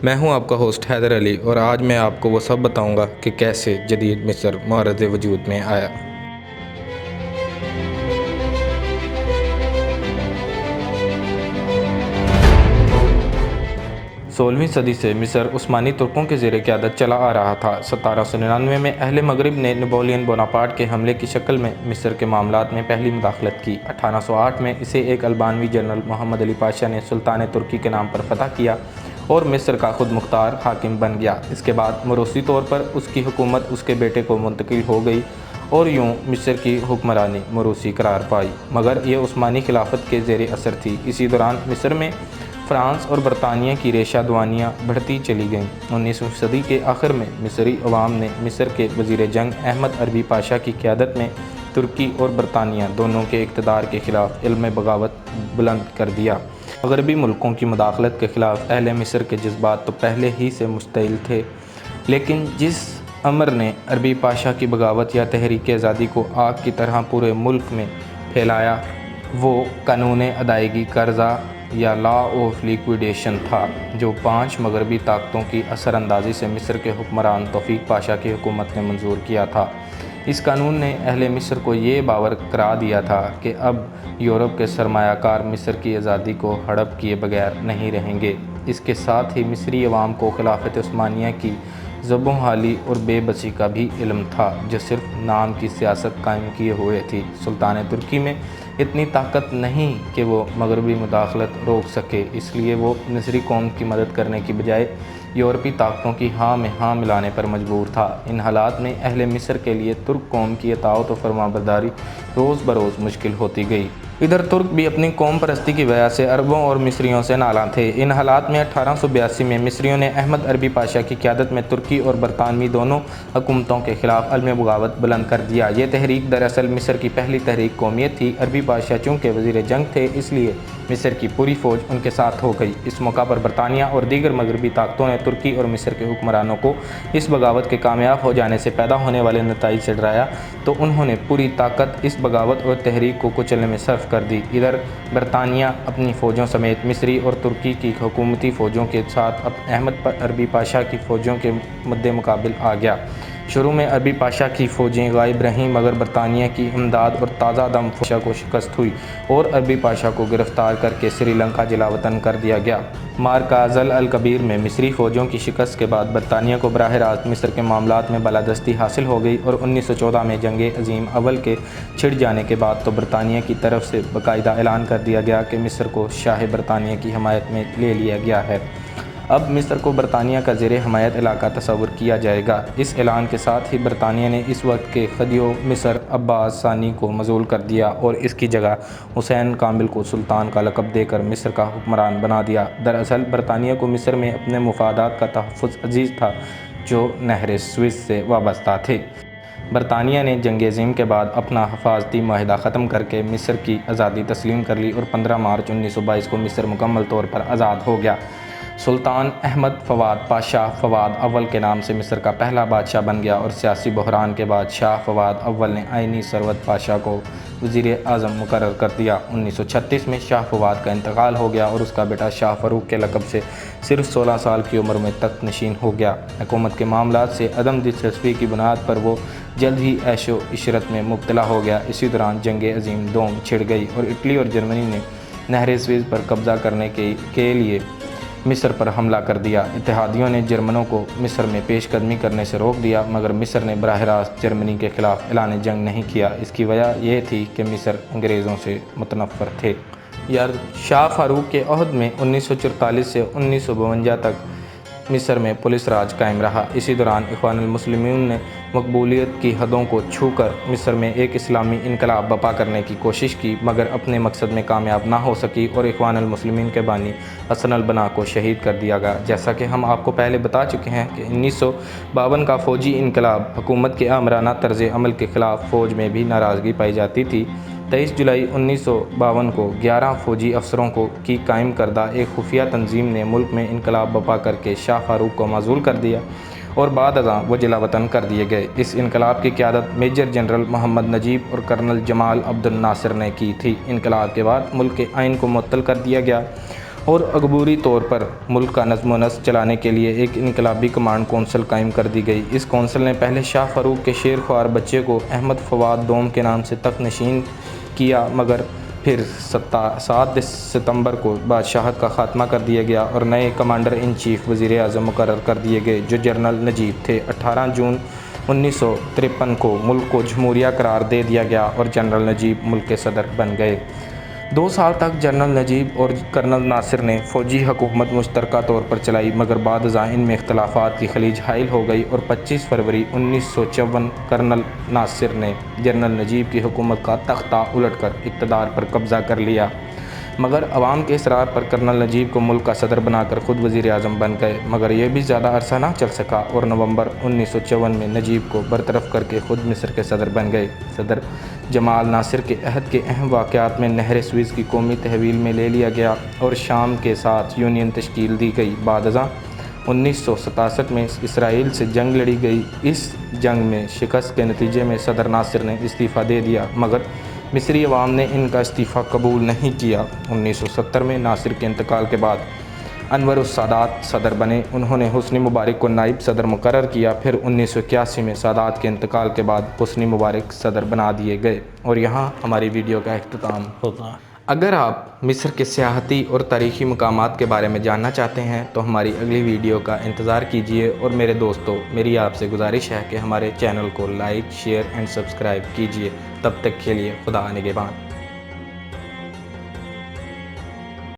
میں ہوں آپ کا ہوسٹ حیدر علی، اور آج میں آپ کو وہ سب بتاؤں گا کہ کیسے جدید مصر معرض وجود میں آیا۔ 16ویں صدی سے مصر عثمانی ترکوں کے زیر قیادت چلا آ رہا تھا۔ 1799 میں اہل مغرب نے نپولین بوناپارٹ کے حملے کی شکل میں مصر کے معاملات میں پہلی مداخلت کی۔ 1808 میں اسے ایک البانوی جنرل محمد علی پاشا نے سلطان ترکی کے نام پر فتح کیا اور مصر کا خود مختار حاکم بن گیا۔ اس کے بعد موروثی طور پر اس کی حکومت اس کے بیٹے کو منتقل ہو گئی اور یوں مصر کی حکمرانی موروثی قرار پائی، مگر یہ عثمانی خلافت کے زیر اثر تھی۔ اسی دوران مصر میں فرانس اور برطانیہ کی ریشہ دوانیاں بڑھتی چلی گئیں۔ 19ویں صدی کے آخر میں مصری عوام نے مصر کے وزیر جنگ احمد عربی پاشا کی قیادت میں ترکی اور برطانیہ دونوں کے اقتدار کے خلاف علم بغاوت بلند کر دیا۔ مغربی ملکوں کی مداخلت کے خلاف اہل مصر کے جذبات تو پہلے ہی سے مشتعل تھے، لیکن جس امر نے عربی پاشا کی بغاوت یا تحریک آزادی کو آگ کی طرح پورے ملک میں پھیلایا، وہ قانون ادائیگی قرضہ یا لا آف لیکویڈیشن تھا، جو 5 مغربی طاقتوں کی اثر اندازی سے مصر کے حکمران توفیق پاشا کی حکومت نے منظور کیا تھا۔ اس قانون نے اہل مصر کو یہ باور کرا دیا تھا کہ اب یورپ کے سرمایہ کار مصر کی آزادی کو ہڑپ کیے بغیر نہیں رہیں گے۔ اس کے ساتھ ہی مصری عوام کو خلافت عثمانیہ کی زبوں حالی اور بے بسی کا بھی علم تھا، جو صرف نام کی سیاست قائم کیے ہوئے تھی۔ سلطان ترکی میں اتنی طاقت نہیں کہ وہ مغربی مداخلت روک سکے، اس لیے وہ مصری قوم کی مدد کرنے کی بجائے یورپی طاقتوں کی ہاں میں ہاں ملانے پر مجبور تھا۔ ان حالات میں اہل مصر کے لیے ترک قوم کی اطاعت و فرمانبرداری روز بروز مشکل ہوتی گئی۔ ادھر ترک بھی اپنی قوم پرستی کی وجہ سے عربوں اور مصریوں سے نالاں تھے۔ ان حالات میں 1882 میں مصریوں نے احمد عربی پاشا کی قیادت میں ترکی اور برطانوی دونوں حکومتوں کے خلاف علم بغاوت بلند کر دیا۔ یہ تحریک دراصل مصر کی پہلی تحریک قومیت تھی۔ عربی پاشا چونکہ وزیر جنگ تھے، اس لیے مصر کی پوری فوج ان کے ساتھ ہو گئی۔ اس موقع پر برطانیہ اور دیگر مغربی طاقتوں نے ترکی اور مصر کے حکمرانوں کو اس بغاوت کے کامیاب ہو جانے سے پیدا ہونے والے نتائج سے ڈرایا، تو انہوں نے پوری طاقت اس بغاوت اور تحریک کو کچلنے میں صرف کر دی۔ ادھر برطانیہ اپنی فوجوں سمیت مصری اور ترکی کی حکومتی فوجوں کے ساتھ احمد عربی پاشا کی فوجوں کے مد مقابل آ گیا۔ شروع میں عربی پاشا کی فوجیں غائب رہیں، مگر برطانیہ کی امداد اور تازہ دم پاشا کو شکست ہوئی اور عربی پاشا کو گرفتار کر کے سری لنکا جلاوطن کر دیا گیا۔ معرکہ ذل الکبیر میں مصری فوجوں کی شکست کے بعد برطانیہ کو براہ راست مصر کے معاملات میں بالادستی حاصل ہو گئی، اور 1914 میں جنگ عظیم اول کے چھڑ جانے کے بعد تو برطانیہ کی طرف سے باقاعدہ اعلان کر دیا گیا کہ مصر کو شاہ برطانیہ کی حمایت میں لے لیا گیا ہے۔ اب مصر کو برطانیہ کا زیر حمایت علاقہ تصور کیا جائے گا۔ اس اعلان کے ساتھ ہی برطانیہ نے اس وقت کے خدیو مصر عباس ثانی کو معزول کر دیا اور اس کی جگہ حسین کامل کو سلطان کا لقب دے کر مصر کا حکمران بنا دیا۔ دراصل برطانیہ کو مصر میں اپنے مفادات کا تحفظ عزیز تھا، جو نہر سوئس سے وابستہ تھے۔ برطانیہ نے جنگ عظیم کے بعد اپنا حفاظتی معاہدہ ختم کر کے مصر کی آزادی تسلیم کر لی اور 15 مارچ 1922 کو مصر مکمل طور پر آزاد ہو گیا۔ سلطان احمد فواد پاشا فواد اول کے نام سے مصر کا پہلا بادشاہ بن گیا، اور سیاسی بحران کے بعد شاہ فواد اول نے آئینی ثروت پاشا کو وزیر اعظم مقرر کر دیا۔ 1936 میں شاہ فواد کا انتقال ہو گیا اور اس کا بیٹا شاہ فاروق کے لقب سے صرف 16 سال کی عمر میں تخت نشین ہو گیا۔ حکومت کے معاملات سے عدم دلچسپی کی بنیاد پر وہ جلد ہی عیش و عشرت میں مبتلا ہو گیا۔ اسی دوران جنگ عظیم دوم چھڑ گئی اور اٹلی اور جرمنی نے نہر سوئس پر قبضہ کرنے کے لیے مصر پر حملہ کر دیا۔ اتحادیوں نے جرمنوں کو مصر میں پیش قدمی کرنے سے روک دیا، مگر مصر نے براہ راست جرمنی کے خلاف اعلان جنگ نہیں کیا۔ اس کی وجہ یہ تھی کہ مصر انگریزوں سے متنفر تھے۔ شاہ فاروق کے عہد میں 1944 سے 1952 تک مصر میں پولیس راج قائم رہا۔ اسی دوران اخوان المسلمین نے مقبولیت کی حدوں کو چھو کر مصر میں ایک اسلامی انقلاب برپا کرنے کی کوشش کی، مگر اپنے مقصد میں کامیاب نہ ہو سکی اور اخوان المسلمین کے بانی حسن البنا کو شہید کر دیا گیا۔ جیسا کہ ہم آپ کو پہلے بتا چکے ہیں کہ 1952 کا فوجی انقلاب حکومت کے آمرانہ طرز عمل کے خلاف فوج میں بھی ناراضگی پائی جاتی تھی۔ 23 جولائی 1952 کو 11 فوجی افسروں کی قائم کردہ ایک خفیہ تنظیم نے ملک میں انقلاب برپا کر کے شاہ فاروق کو معزول کر دیا اور بعد ازاں وہ جلاوطن کر دیے گئے۔ اس انقلاب کی قیادت میجر جنرل محمد نجیب اور کرنل جمال عبد الناصر نے کی تھی۔ انقلاب کے بعد ملک کے آئین کو معطل کر دیا گیا اور عبوری طور پر ملک کا نظم و نسق چلانے کے لیے ایک انقلابی کمانڈ کونسل قائم کر دی گئی۔ اس کونسل نے پہلے شاہ فاروق کے شیر خوار بچے کو احمد فواد دوم کے نام سے تخت نشین کیا، مگر پھر 7 ستمبر کو بادشاہت کا خاتمہ کر دیا گیا اور نئے کمانڈر ان چیف وزیر اعظم مقرر کر دیے گئے جو جنرل نجیب تھے۔ 18 جون 1953 کو ملک کو جمہوریہ قرار دے دیا گیا اور جنرل نجیب ملک کے صدر بن گئے۔ 2 سال تک جنرل نجیب اور کرنل ناصر نے فوجی حکومت مشترکہ طور پر چلائی، مگر بعد ازاں ان میں اختلافات کی خلیج حائل ہو گئی اور 25 فروری 1954 کرنل ناصر نے جنرل نجیب کی حکومت کا تختہ الٹ کر اقتدار پر قبضہ کر لیا، مگر عوام کے اصرار پر کرنل نجیب کو ملک کا صدر بنا کر خود وزیر اعظم بن گئے، مگر یہ بھی زیادہ عرصہ نہ چل سکا اور نومبر 1954 میں نجیب کو برطرف کر کے خود مصر کے صدر بن گئے۔ صدر جمال ناصر کے عہد کے اہم واقعات میں نہر سوئز کی قومی تحویل میں لے لیا گیا اور شام کے ساتھ یونین تشکیل دی گئی۔ بعد ازاں 1967 میں اسرائیل سے جنگ لڑی گئی۔ اس جنگ میں شکست کے نتیجے میں صدر ناصر نے استعفیٰ دے دیا، مگر مصری عوام نے ان کا استعفیٰ قبول نہیں کیا۔ 1970 میں ناصر کے انتقال کے بعد انور السادات صدر بنے۔ انہوں نے حسنی مبارک کو نائب صدر مقرر کیا، پھر 1981 میں سادات کے انتقال کے بعد حسنی مبارک صدر بنا دیے گئے اور یہاں ہماری ویڈیو کا اختتام ہوتا ہے۔ اگر آپ مصر کے سیاحتی اور تاریخی مقامات کے بارے میں جاننا چاہتے ہیں تو ہماری اگلی ویڈیو کا انتظار کیجیے، اور میرے دوستو میری آپ سے گزارش ہے کہ ہمارے چینل کو لائک، شیئر اینڈ سبسکرائب کیجیے۔ تب تک کے لیے خدا نگہبان۔